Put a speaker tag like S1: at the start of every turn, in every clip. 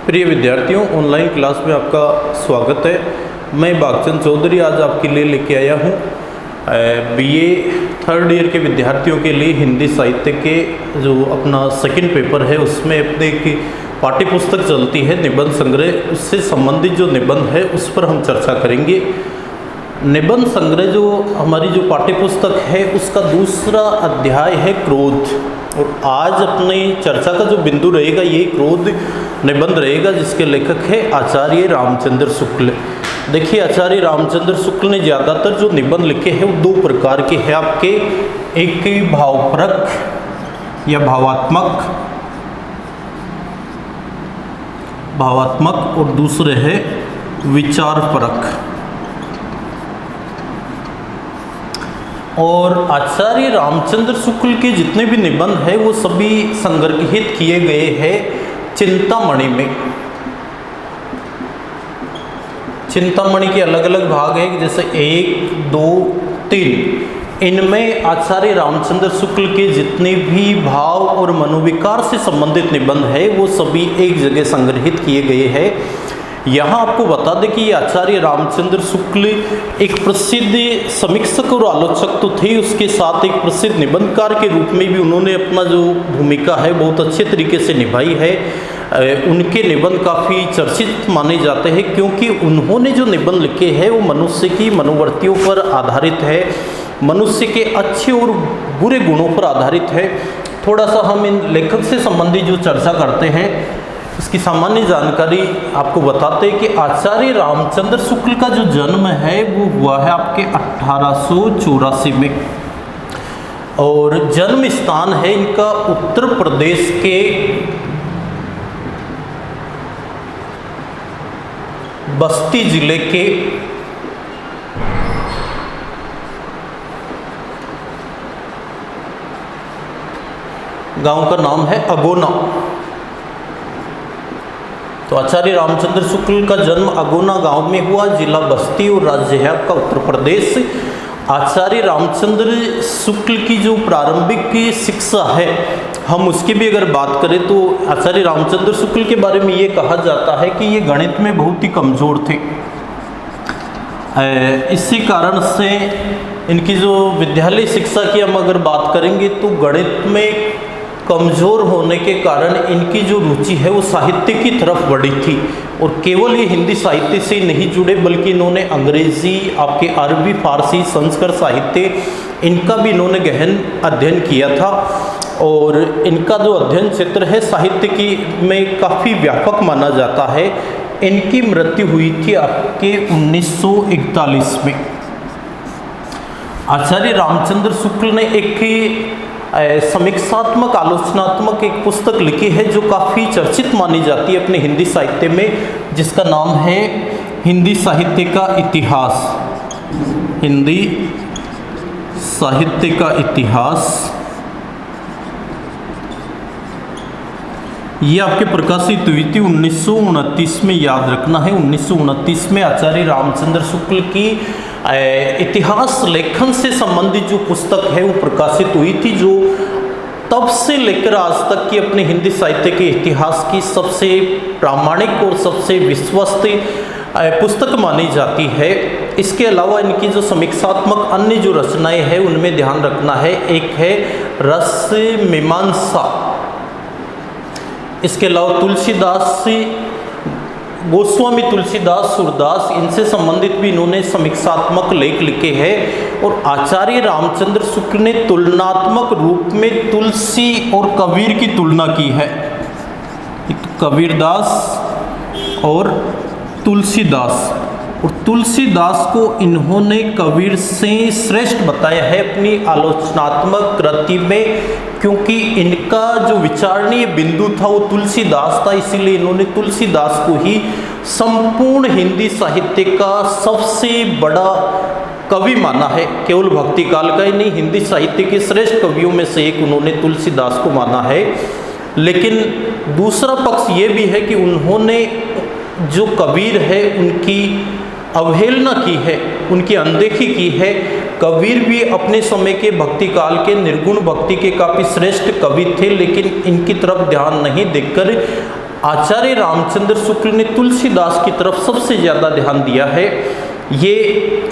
S1: प्रिय विद्यार्थियों, online class में आपका स्वागत है। मैं भागचंद चौधरी आज आपके लिए लेके आया हूँ बीए थर्ड ईयर के विद्यार्थियों के लिए हिंदी साहित्य के जो अपना सेकंड पेपर है उसमें अपने की पाठ्य पुस्तक चलती है निबंध संग्रह, उससे संबंधित जो निबंध है उस पर हम चर्चा करेंगे। निबंध संग्रह जो हमारी जो पाठ्य पुस्तक है उसका दूसरा अध्याय है क्रोध, और आज अपनी चर्चा का जो बिंदु रहेगा ये क्रोध निबंध रहेगा, जिसके लेखक है आचार्य रामचंद्र शुक्ल। देखिए, आचार्य रामचंद्र शुक्ल ने ज़्यादातर जो निबंध लिखे हैं वो दो प्रकार के हैं आपके, एक भावपरक या भावात्मक और दूसरे है विचारपरक। और आचार्य रामचंद्र शुक्ल के जितने भी निबंध हैं वो सभी संग्रहित किए गए हैं चिंतामणि में। चिंतामणि के अलग अलग भाग हैं, जैसे 1, 2, 3। इनमें आचार्य रामचंद्र शुक्ल के जितने भी भाव और मनोविकार से संबंधित निबंध है वो सभी एक जगह संग्रहित किए गए हैं। यहाँ आपको बता दें कि आचार्य रामचंद्र शुक्ल एक प्रसिद्ध समीक्षक और आलोचक तो थे, उसके साथ एक प्रसिद्ध निबंधकार के रूप में भी उन्होंने अपना जो भूमिका है बहुत अच्छे तरीके से निभाई है। उनके निबंध काफ़ी चर्चित माने जाते हैं क्योंकि उन्होंने जो निबंध लिखे हैं वो मनुष्य की मनोवृत्तियों पर आधारित है, मनुष्य के अच्छे और बुरे गुणों पर आधारित है। थोड़ा सा हम इन लेखक से संबंधित जो चर्चा करते हैं इसकी सामान्य जानकारी आपको बताते हैं कि आचार्य रामचंद्र शुक्ल का जो जन्म है वो हुआ है आपके 1884 में, और जन्म स्थान है इनका उत्तर प्रदेश के बस्ती जिले के गांव का नाम है अगोना। तो आचार्य रामचंद्र शुक्ल का जन्म अगोना गांव में हुआ, जिला बस्ती और राज्य है आपका उत्तर प्रदेश। आचार्य रामचंद्र शुक्ल की जो प्रारंभिक शिक्षा है हम उसकी भी अगर बात करें तो आचार्य रामचंद्र शुक्ल के बारे में ये कहा जाता है कि ये गणित में बहुत ही कमज़ोर थे। इसी कारण से इनकी जो विद्यालय शिक्षा की हम अगर बात करेंगे तो गणित में कमज़ोर होने के कारण इनकी जो रुचि है वो साहित्य की तरफ बढ़ी थी, और केवल ये हिंदी साहित्य से नहीं जुड़े बल्कि इन्होंने अंग्रेज़ी, आपके अरबी, फारसी, संस्कृत साहित्य इनका भी इन्होंने गहन अध्ययन किया था। और इनका जो अध्ययन क्षेत्र है साहित्य की में काफ़ी व्यापक माना जाता है। इनकी मृत्यु हुई थी आपके 1941 में। आचार्य रामचंद्र शुक्ल ने एक समीक्षात्मक आलोचनात्मक एक पुस्तक लिखी है जो काफ़ी चर्चित मानी जाती है अपने हिंदी साहित्य में, जिसका नाम है हिंदी साहित्य का इतिहास। हिंदी साहित्य का इतिहास ये आपके प्रकाशित हुई थी 1929 में, याद रखना है 1929 में आचार्य रामचंद्र शुक्ल की इतिहास लेखन से संबंधित जो पुस्तक है वो प्रकाशित हुई थी, जो तब से लेकर आज तक की अपने हिंदी साहित्य के इतिहास की सबसे प्रामाणिक और सबसे विश्वस्त पुस्तक मानी जाती है। इसके अलावा इनकी जो समीक्षात्मक अन्य जो रचनाएं हैं उनमें ध्यान रखना है, एक है रस मीमांसा, इसके अलावा तुलसीदास, गोस्वामी तुलसीदास, सूरदास, इनसे संबंधित भी इन्होंने समीक्षात्मक लेख लिखे हैं। और आचार्य रामचंद्र शुक्ल ने तुलनात्मक रूप में तुलसी और कबीर की तुलना की है, कबीरदास और तुलसीदास। और तुलसीदास को इन्होंने कबीर से श्रेष्ठ बताया है अपनी आलोचनात्मक कृति में, क्योंकि इनका जो विचारणीय बिंदु था वो तुलसीदास था, इसीलिए इन्होंने तुलसीदास को ही संपूर्ण हिंदी साहित्य का सबसे बड़ा कवि माना है। केवल भक्ति काल का ही नहीं, हिंदी साहित्य के श्रेष्ठ कवियों में से एक उन्होंने तुलसीदास को माना है। लेकिन दूसरा पक्ष ये भी है कि उन्होंने जो कबीर है उनकी अवहेलना की है, उनकी अनदेखी की है। कबीर भी अपने समय के भक्ति काल के निर्गुण भक्ति के काफ़ी श्रेष्ठ कवि थे, लेकिन इनकी तरफ ध्यान नहीं देकर आचार्य रामचंद्र शुक्ल ने तुलसीदास की तरफ सबसे ज़्यादा ध्यान दिया है। ये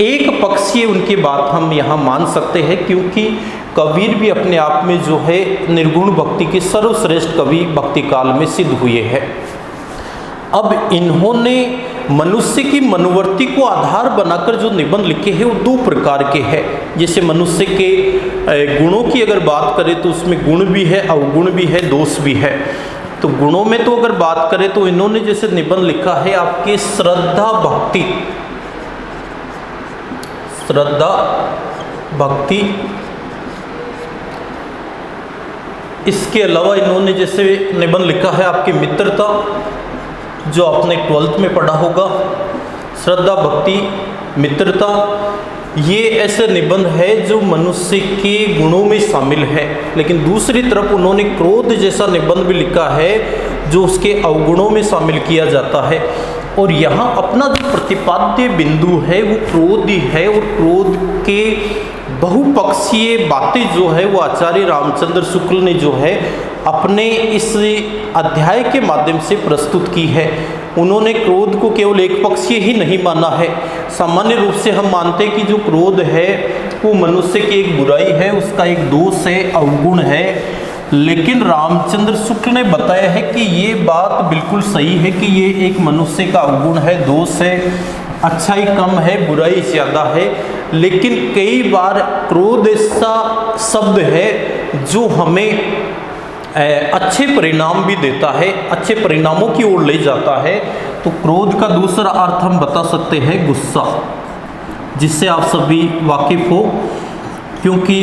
S1: एक पक्षीय उनकी बात हम यहाँ मान सकते हैं, क्योंकि कबीर भी अपने आप में जो है निर्गुण भक्ति के सर्वश्रेष्ठ कवि भक्ति काल में सिद्ध हुए हैं। अब इन्होंने मनुष्य की मनोवृत्ति को आधार बनाकर जो निबंध लिखे हैं वो दो प्रकार के हैं। जैसे मनुष्य के गुणों की अगर बात करें तो उसमें गुण भी है, अवगुण भी है, दोष भी है। तो गुणों में तो अगर बात करें तो इन्होंने जैसे निबंध लिखा है आपकी श्रद्धा भक्ति, श्रद्धा भक्ति। इसके अलावा इन्होंने जैसे निबंध लिखा है आपकी मित्रता, जो आपने 12th में पढ़ा होगा, श्रद्धा भक्ति मित्रता। ये ऐसे निबंध है जो मनुष्य के गुणों में शामिल है। लेकिन दूसरी तरफ उन्होंने क्रोध जैसा निबंध भी लिखा है जो उसके अवगुणों में शामिल किया जाता है। और यहाँ अपना जो प्रतिपाद्य बिंदु है वो क्रोध ही है, और क्रोध के बहुपक्षीय बातें जो है वो आचार्य रामचंद्र शुक्ल ने जो है अपने इस अध्याय के माध्यम से प्रस्तुत की है। उन्होंने क्रोध को केवल एक पक्षीय ही नहीं माना है। सामान्य रूप से हम मानते हैं कि जो क्रोध है वो मनुष्य की एक बुराई है, उसका एक दोष है, अवगुण है। लेकिन रामचंद्र शुक्ल ने बताया है कि ये बात बिल्कुल सही है कि ये एक मनुष्य का अवगुण है, दोष है, अच्छाई कम है, बुराई ज़्यादा है। लेकिन कई बार क्रोध ऐसा शब्द है जो हमें अच्छे परिणाम भी देता है, अच्छे परिणामों की ओर ले जाता है। तो क्रोध का दूसरा अर्थ हम बता सकते हैं गुस्सा, जिससे आप सभी वाकिफ हो, क्योंकि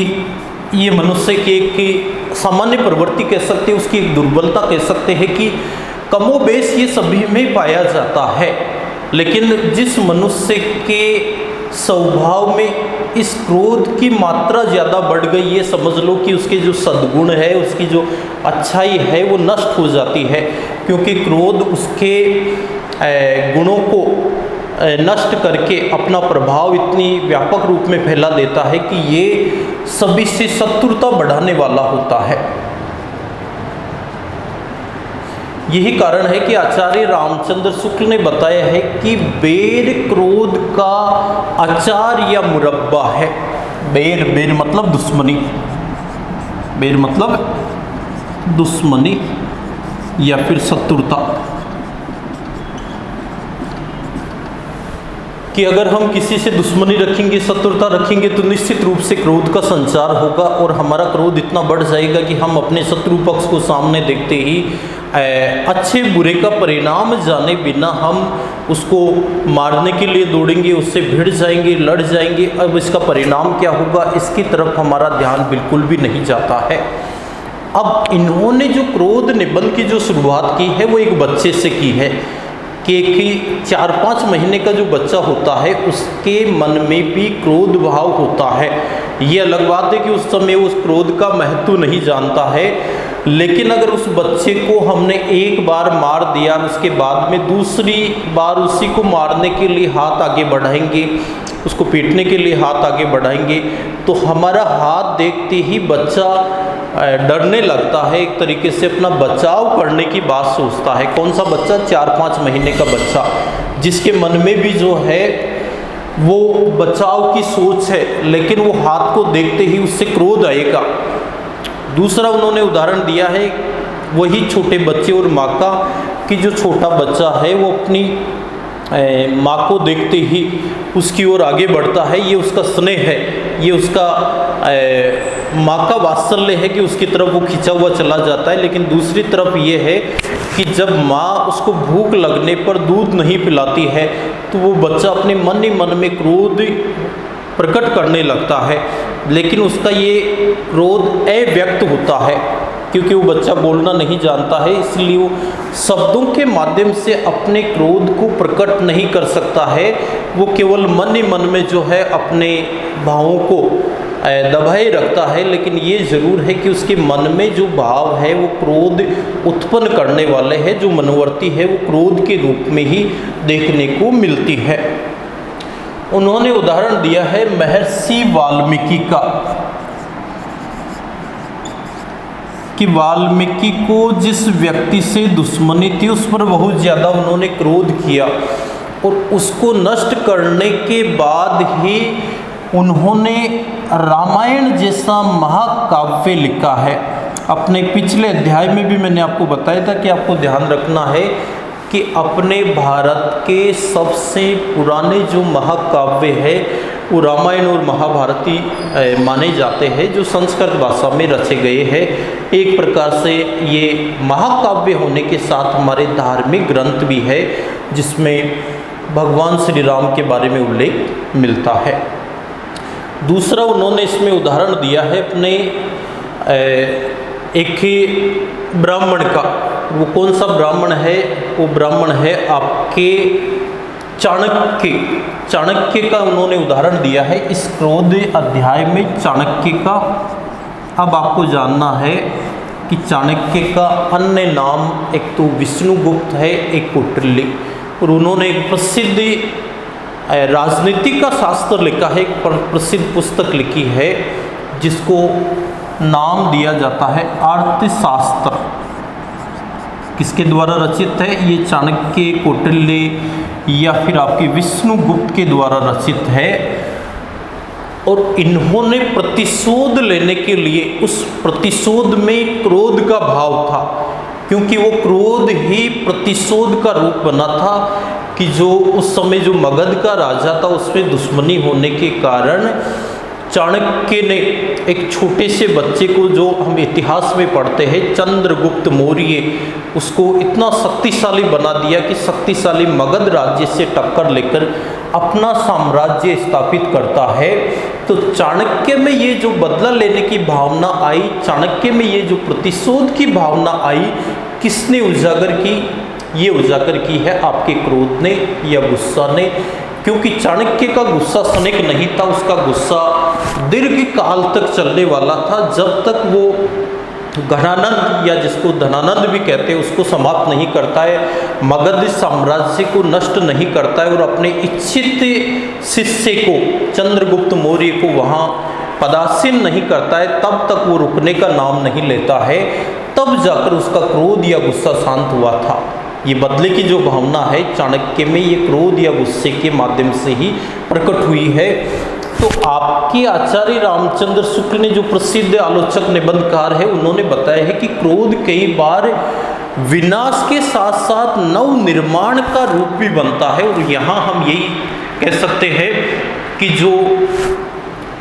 S1: ये मनुष्य की एक सामान्य प्रवृत्ति कह सकते हैं, उसकी एक दुर्बलता कह सकते हैं कि कमोबेश ये सभी में पाया जाता है। लेकिन जिस मनुष्य के स्वभाव में इस क्रोध की मात्रा ज़्यादा बढ़ गई, ये समझ लो कि उसके जो सद्गुण है, उसकी जो अच्छाई है वो नष्ट हो जाती है, क्योंकि क्रोध उसके गुणों को नष्ट करके अपना प्रभाव इतनी व्यापक रूप में फैला देता है कि ये सभी से शत्रुता बढ़ाने वाला होता है। यही कारण है कि आचार्य रामचंद्र शुक्ल ने बताया है कि बैर क्रोध का अचार या मुरब्बा है। बैर, बैर मतलब दुश्मनी, बैर मतलब दुश्मनी या फिर शत्रुता। कि अगर हम किसी से दुश्मनी रखेंगे, शत्रुता रखेंगे, तो निश्चित रूप से क्रोध का संचार होगा और हमारा क्रोध इतना बढ़ जाएगा कि हम अपने शत्रु पक्ष को सामने देखते ही अच्छे बुरे का परिणाम जाने बिना हम उसको मारने के लिए दौड़ेंगे, उससे भिड़ जाएंगे, लड़ जाएंगे। अब इसका परिणाम क्या होगा, इसकी तरफ हमारा ध्यान बिल्कुल भी नहीं जाता है। अब इन्होंने जो क्रोध निबंध की जो शुरुआत की है वो एक बच्चे से की है कि 4-5 महीने का जो बच्चा होता है उसके मन में भी क्रोध भाव होता है। ये अलग बात है कि उस समय उस क्रोध का महत्व नहीं जानता है, लेकिन अगर उस बच्चे को हमने एक बार मार दिया, उसके बाद में दूसरी बार उसी को मारने के लिए हाथ आगे बढ़ाएंगे, उसको पीटने के लिए हाथ आगे बढ़ाएंगे, तो हमारा हाथ देखते ही बच्चा डरने लगता है, एक तरीके से अपना बचाव करने की बात सोचता है। कौन सा बच्चा? 4-5 महीने का बच्चा, जिसके मन में भी जो है वो बचाव की सोच है, लेकिन वो हाथ को देखते ही उससे क्रोध आएगा। दूसरा उन्होंने उदाहरण दिया है वही छोटे बच्चे और माँ का, कि जो छोटा बच्चा है वो अपनी माँ को देखते ही उसकी ओर आगे बढ़ता है। ये उसका स्नेह है, ये उसका माँ का वात्सल्य है कि उसकी तरफ वो खिंचा हुआ चला जाता है। लेकिन दूसरी तरफ ये है कि जब माँ उसको भूख लगने पर दूध नहीं पिलाती है तो वो बच्चा अपने मन ही मन में क्रोध प्रकट करने लगता है, लेकिन उसका ये क्रोध अव्यक्त होता है क्योंकि वो बच्चा बोलना नहीं जानता है, इसलिए वो शब्दों के माध्यम से अपने क्रोध को प्रकट नहीं कर सकता है। वो केवल मन ही मन में जो है अपने भावों को दबाए रखता है। लेकिन ये ज़रूर है कि उसके मन में जो भाव है वो क्रोध उत्पन्न करने वाले हैं, जो मनोवर्ती है वो क्रोध के रूप में ही देखने को मिलती है। उन्होंने उदाहरण दिया है महर्षि वाल्मीकि का कि वाल्मीकि को जिस व्यक्ति से दुश्मनी थी उस पर बहुत ज़्यादा उन्होंने क्रोध किया और उसको नष्ट करने के बाद ही उन्होंने रामायण जैसा महाकाव्य लिखा है। अपने पिछले अध्याय में भी मैंने आपको बताया था कि आपको ध्यान रखना है कि अपने भारत के सबसे पुराने जो महाकाव्य है वो रामायण और महाभारती माने जाते हैं, जो संस्कृत भाषा में रचे गए हैं। एक प्रकार से ये महाकाव्य होने के साथ हमारे धार्मिक ग्रंथ भी है जिसमें भगवान श्री राम के बारे में उल्लेख मिलता है। दूसरा उन्होंने इसमें उदाहरण दिया है अपने एक ही ब्राह्मण का। वो कौन सा ब्राह्मण है? वो ब्राह्मण है आपके चाणक्य। चाणक्य का उन्होंने उदाहरण दिया है इस क्रोध अध्याय में। चाणक्य का अब आपको जानना है कि चाणक्य का अन्य नाम एक तो विष्णुगुप्त है, एक कौटिल्य, और उन्होंने एक प्रसिद्ध राजनीति का शास्त्र लिखा है, एक प्रसिद्ध पुस्तक लिखी है जिसको नाम दिया जाता है अर्थशास्त्र। किसके द्वारा रचित है? ये चाणक्य, कौटिल्य या फिर आपके विष्णुगुप्त के द्वारा रचित है। और इन्होंने प्रतिशोध लेने के लिए, उस प्रतिशोध में क्रोध का भाव था, क्योंकि वो क्रोध ही प्रतिशोध का रूप बना था कि जो उस समय जो मगध का राजा था उसमें दुश्मनी होने के कारण चाणक्य ने एक छोटे से बच्चे को, जो हम इतिहास में पढ़ते हैं चंद्रगुप्त मौर्य, उसको इतना शक्तिशाली बना दिया कि शक्तिशाली मगध राज्य से टक्कर लेकर अपना साम्राज्य स्थापित करता है। तो चाणक्य में ये जो बदला लेने की भावना आई, चाणक्य में ये जो प्रतिशोध की भावना आई, किसने उजागर की? ये उजागर की है आपके क्रोध ने या गुस्सा ने। क्योंकि चाणक्य का गुस्सा क्षणिक नहीं था, उसका गुस्सा दीर्घ काल तक चलने वाला था, जब तक वो घनानंद या जिसको धनानंद भी कहते हैं उसको समाप्त नहीं करता है, मगध साम्राज्य को नष्ट नहीं करता है और अपने इच्छित शिष्य को चंद्रगुप्त मौर्य को वहाँ पदासीन नहीं करता है, तब तक वो रुकने का नाम नहीं लेता है। तब जाकर उसका क्रोध या गुस्सा शांत हुआ था। ये बदले की जो भावना है चाणक्य में, ये क्रोध या गुस्से के माध्यम से ही प्रकट हुई है। तो आपके आचार्य रामचंद्र शुक्ल ने, जो प्रसिद्ध आलोचक निबंधकार है, उन्होंने बताया है कि क्रोध कई बार विनाश के साथ साथ नव निर्माण का रूप भी बनता है। और यहाँ हम यही कह सकते हैं कि जो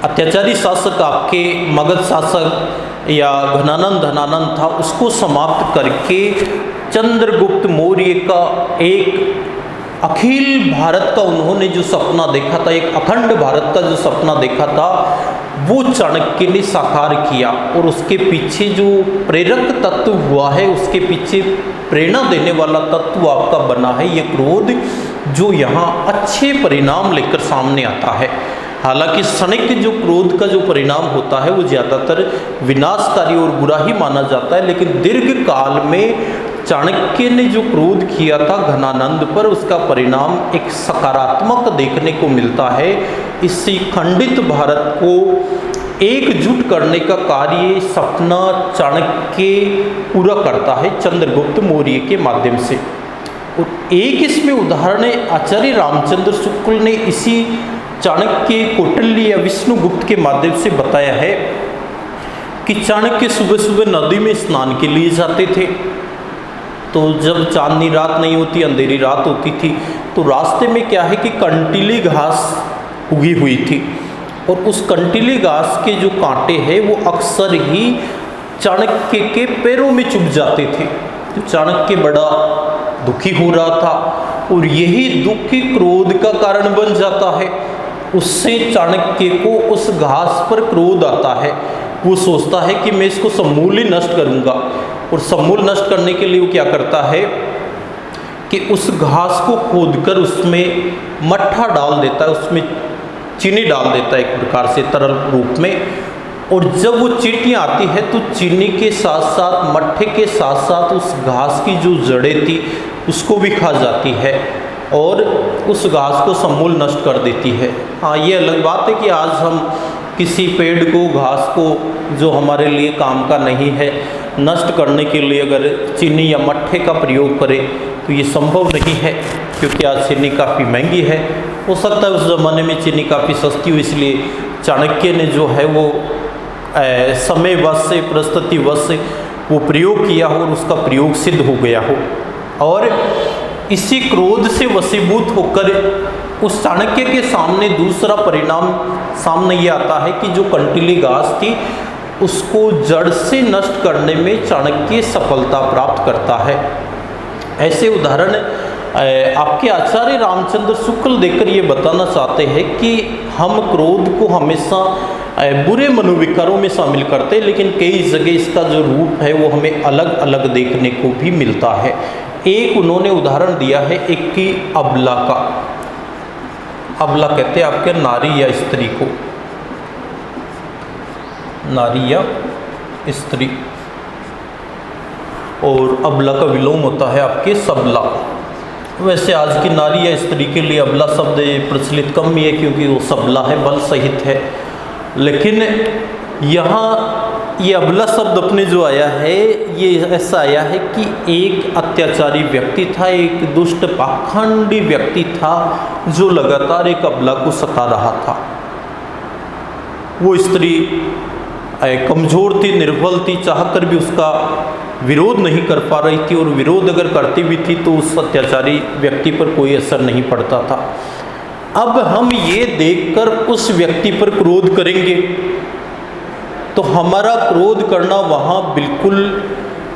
S1: अत्याचारी शासक आपके मगध शासक या घनानंद धनानंद था, उसको समाप्त करके चंद्रगुप्त मौर्य का एक अखिल भारत का उन्होंने जो सपना देखा था, एक अखंड भारत का जो सपना देखा था, वो चाणक्य ने साकार किया। और उसके पीछे जो प्रेरक तत्व हुआ है, उसके पीछे प्रेरणा देने वाला तत्व आपका बना है ये क्रोध, जो यहाँ अच्छे परिणाम लेकर सामने आता है। हालांकि क्षणिक जो क्रोध का जो परिणाम होता है वो ज़्यादातर विनाशकारी और बुरा ही माना जाता है, लेकिन दीर्घ काल में चाणक्य ने जो क्रोध किया था घनानंद पर, उसका परिणाम एक सकारात्मक देखने को मिलता है। इससे खंडित भारत को एकजुट करने का कार्य सपना चाणक्य पूरा करता है चंद्रगुप्त मौर्य के माध्यम से। और एक इसमें उदाहरण है आचार्य रामचंद्र शुक्ल ने इसी चाणक्य, कौटिल्य या विष्णुगुप्त के माध्यम से बताया है कि चाणक्य सुबह सुबह नदी में स्नान के लिए जाते थे। तो जब चांदनी रात नहीं होती, अंधेरी रात होती थी, तो रास्ते में क्या है कि कंटीली घास उगी हुई थी, और उस कंटीली घास के जो कांटे हैं वो अक्सर ही चाणक्य के पैरों में चुभ जाते थे। तो चाणक्य बड़ा दुखी हो रहा था, और यही दुखी क्रोध का कारण बन जाता है। उससे चाणक्य को उस घास पर क्रोध आता है। वो सोचता है कि मैं इसको समूल ही नष्ट करूँगा, और समूल नष्ट करने के लिए वो क्या करता है कि उस घास को खोदकर उसमें मट्ठा डाल देता है, उसमें चीनी डाल देता है एक प्रकार से तरल रूप में। और जब वो चींटियाँ आती है तो चीनी के साथ साथ, मट्ठे के साथ साथ उस घास की जो जड़ें थी उसको भी खा जाती है और उस घास को समूल नष्ट कर देती है। हाँ, ये अलग बात है कि आज हम किसी पेड़ को, घास को, जो हमारे लिए काम का नहीं है, नष्ट करने के लिए अगर चीनी या मट्ठे का प्रयोग करें तो ये संभव नहीं है, क्योंकि आज चीनी काफ़ी महंगी है। हो सकता है उस ज़माने में चीनी काफ़ी सस्ती हो, इसलिए चाणक्य ने जो है वो समय वश से, परिस्थिति वश से वो प्रयोग किया हो और उसका प्रयोग सिद्ध हो गया हो। और इसी क्रोध से वशीभूत होकर उस चाणक्य के सामने दूसरा परिणाम सामने ये आता है कि जो कंटीली घास थी उसको जड़ से नष्ट करने में चाणक्य सफलता प्राप्त करता है। ऐसे उदाहरण आपके आचार्य रामचंद्र शुक्ल देकर ये बताना चाहते हैं कि हम क्रोध को हमेशा बुरे मनोविकारों में शामिल करते हैं, लेकिन कई जगह इसका जो रूप है वो हमें अलग अलग देखने को भी मिलता है। एक उन्होंने उदाहरण दिया है एक की अबला का। अबला कहते हैं आपके नारी या स्त्री को, नारी या स्त्री, और अबला का विलोम होता है आपके सबला। वैसे आज की नारी या स्त्री के लिए अबला शब्द प्रचलित कम ही है, क्योंकि वो सबला है, बल सहित है। लेकिन यहाँ ये अबला शब्द अपने जो आया है ये ऐसा आया है कि एक अत्याचारी व्यक्ति था, एक दुष्ट पाखंडी व्यक्ति था जो लगातार एक अबला को सता रहा था। वो स्त्री कमज़ोर थी, निर्बल थी, चाहकर भी उसका विरोध नहीं कर पा रही थी, और विरोध अगर करती भी थी तो उस अत्याचारी व्यक्ति पर कोई असर नहीं पड़ता था। अब हम ये देखकर उस व्यक्ति पर क्रोध करेंगे तो हमारा क्रोध करना वहाँ बिल्कुल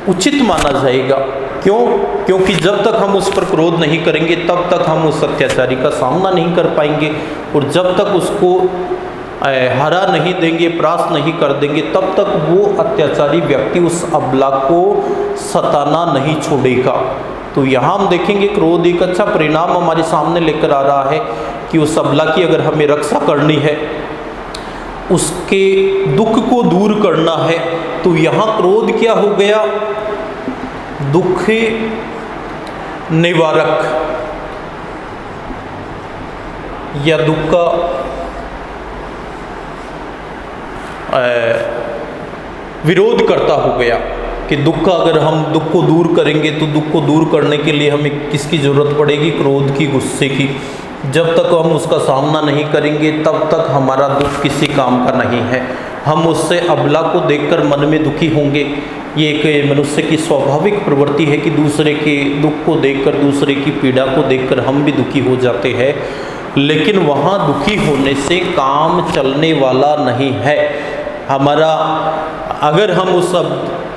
S1: उचित माना जाएगा। क्यों? क्योंकि जब तक हम उस पर क्रोध नहीं करेंगे तब तक हम उस अत्याचारी का सामना नहीं कर पाएंगे, और जब तक उसको हरा नहीं देंगे, परास्त नहीं कर देंगे, तब तक वो अत्याचारी व्यक्ति उस अबला को सताना नहीं छोड़ेगा। तो यहाँ हम देखेंगे क्रोध एक अच्छा परिणाम हमारे सामने लेकर आ रहा है कि उस अबला की अगर हमें रक्षा करनी है, उसके दुख को दूर करना है, तो यहाँ क्रोध क्या हो गया? दुख निवारक या दुख का विरोध करता हो गया कि दुख का, अगर हम दुख को दूर करेंगे तो दुख को दूर करने के लिए हमें किसकी ज़रूरत पड़ेगी? क्रोध की, गुस्से की। जब तक हम उसका सामना नहीं करेंगे तब तक हमारा दुख किसी काम का नहीं है। हम उससे अबला को देखकर मन में दुखी होंगे। ये एक मनुष्य की स्वाभाविक प्रवृत्ति है कि दूसरे के दुख को देखकर, दूसरे की पीड़ा को देखकर हम भी दुखी हो जाते हैं, लेकिन वहाँ दुखी होने से काम चलने वाला नहीं है हमारा। अगर हम उस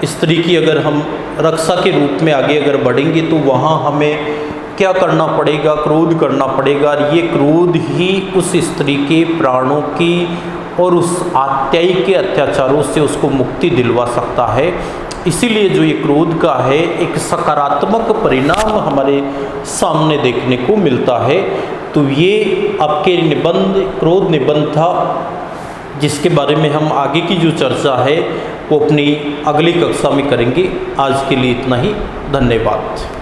S1: स्त्री की अगर हम रक्षा के रूप में आगे अगर बढ़ेंगे तो वहाँ हमें क्या करना पड़ेगा? क्रोध करना पड़ेगा। और ये क्रोध ही उस स्त्री के प्राणों की और उस आत्यायी के अत्याचारों से उसको मुक्ति दिलवा सकता है। इसीलिए जो ये क्रोध का है एक सकारात्मक परिणाम हमारे सामने देखने को मिलता है। तो ये आपके निबंध, क्रोध निबंध था, जिसके बारे में हम आगे की जो चर्चा है वो अपनी अगली कक्षा में करेंगे। आज के लिए इतना ही। धन्यवाद।